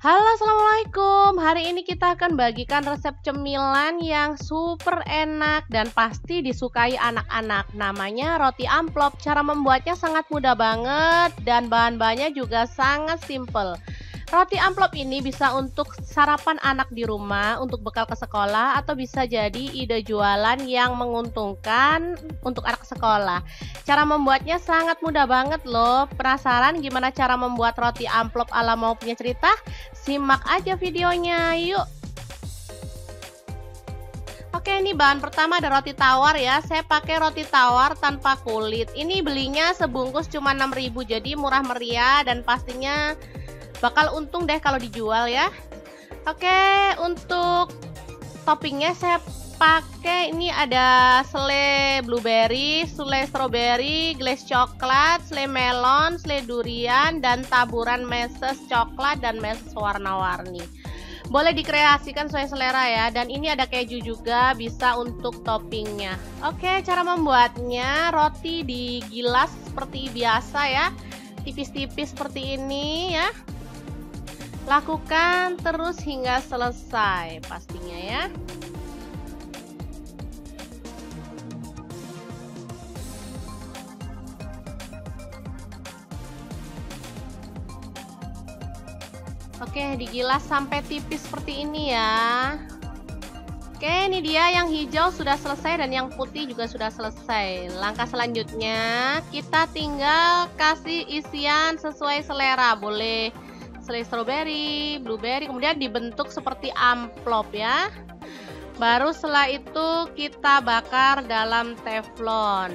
Halo, assalamualaikum. Hari ini kita akan bagikan resep cemilan yang super enak dan pasti disukai anak-anak. Namanya roti amplop. Cara membuatnya sangat mudah banget dan bahan-bahannya juga sangat simple. Roti amplop ini bisa untuk sarapan anak di rumah, untuk bekal ke sekolah, atau bisa jadi ide jualan yang menguntungkan untuk anak sekolah. Cara membuatnya sangat mudah banget loh. Penasaran gimana cara membuat roti amplop ala mau punya cerita? Simak aja videonya, yuk. Oke, ini bahan pertama ada roti tawar ya. Saya pakai roti tawar tanpa kulit. Ini belinya sebungkus cuma 6.000, jadi murah meriah dan pastinya bakal untung deh kalau dijual ya. Oke, untuk toppingnya saya pakai ini ada selai blueberry, selai strawberry, glaze coklat, selai melon, selai durian, dan taburan meses coklat dan meses warna-warni. Boleh dikreasikan sesuai selera ya. Dan ini ada keju juga, bisa untuk toppingnya. Oke, cara membuatnya roti digilas seperti biasa ya, tipis-tipis seperti ini ya. Lakukan terus hingga selesai pastinya ya. Oke, digilas sampai tipis seperti ini ya. Oke, ini dia yang hijau sudah selesai dan yang putih juga sudah selesai. Langkah selanjutnya kita tinggal kasih isian sesuai selera. Boleh selai strawberry, blueberry, kemudian dibentuk seperti amplop ya. Baru setelah itu kita bakar dalam teflon.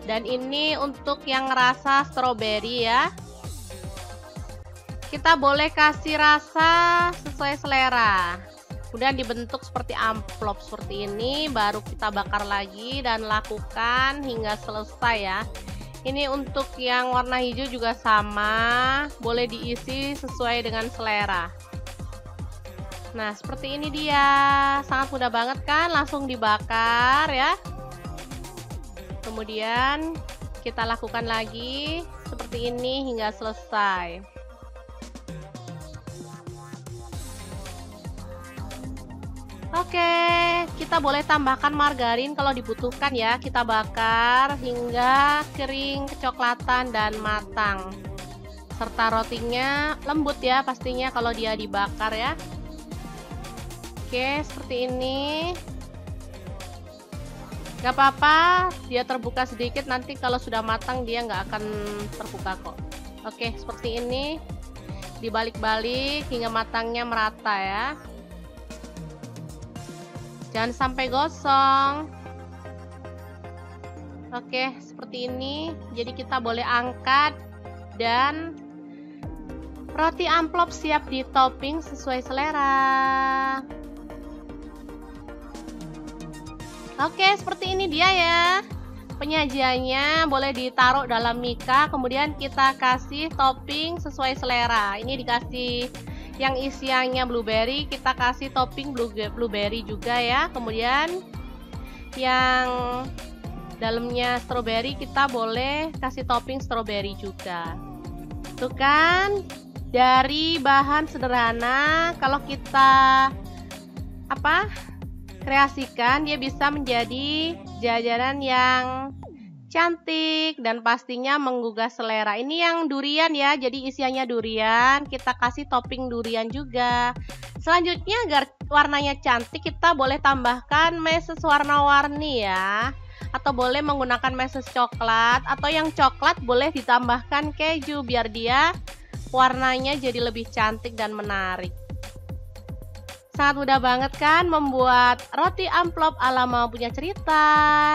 Dan ini untuk yang rasa strawberry ya. Kita boleh kasih rasa sesuai selera. Kemudian dibentuk seperti amplop seperti ini, baru kita bakar lagi dan lakukan hingga selesai ya. Ini untuk yang warna hijau juga sama, boleh diisi sesuai dengan selera. Nah, seperti ini dia. Sangat mudah banget kan, langsung dibakar ya. Kemudian kita lakukan lagi seperti ini hingga selesai. Oke, kita boleh tambahkan margarin kalau dibutuhkan ya. Kita bakar hingga kering, kecoklatan dan matang. Serta rotinya lembut ya pastinya kalau dia dibakar ya. Oke, seperti ini. Gak apa-apa, dia terbuka sedikit, nanti kalau sudah matang dia nggak akan terbuka kok. Oke, seperti ini. Dibalik-balik hingga matangnya merata ya. Jangan sampai gosong. Oke, seperti ini. Jadi kita boleh angkat dan roti amplop siap di topping sesuai selera. Oke, seperti ini dia ya. Penyajiannya boleh ditaruh dalam mika, kemudian kita kasih topping sesuai selera. Ini dikasih yang isiannya blueberry, kita kasih topping blueberry juga ya. Kemudian yang dalamnya strawberry kita boleh kasih topping strawberry juga. Tuh kan, dari bahan sederhana kalau kita kreasikan, dia bisa menjadi jajanan yang cantik dan pastinya menggugah selera. Ini yang durian ya, jadi isiannya durian, kita kasih topping durian juga. Selanjutnya agar warnanya cantik, kita boleh tambahkan meses warna-warni ya, atau boleh menggunakan meses coklat, atau yang coklat boleh ditambahkan keju biar dia warnanya jadi lebih cantik dan menarik. Sangat mudah banget kan membuat roti amplop ala Mau Punya Cerita.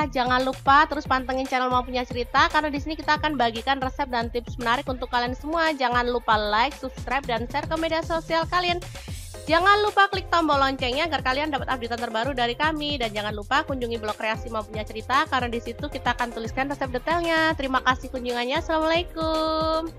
Jangan lupa terus pantengin channel Mau Punya Cerita, karena di sini kita akan bagikan resep dan tips menarik untuk kalian semua. Jangan lupa like, subscribe, dan share ke media sosial kalian. Jangan lupa klik tombol loncengnya agar kalian dapat update terbaru dari kami. Dan jangan lupa kunjungi blog kreasi Mau Punya Cerita, karena di situ kita akan tuliskan resep detailnya. Terima kasih kunjungannya. Assalamualaikum.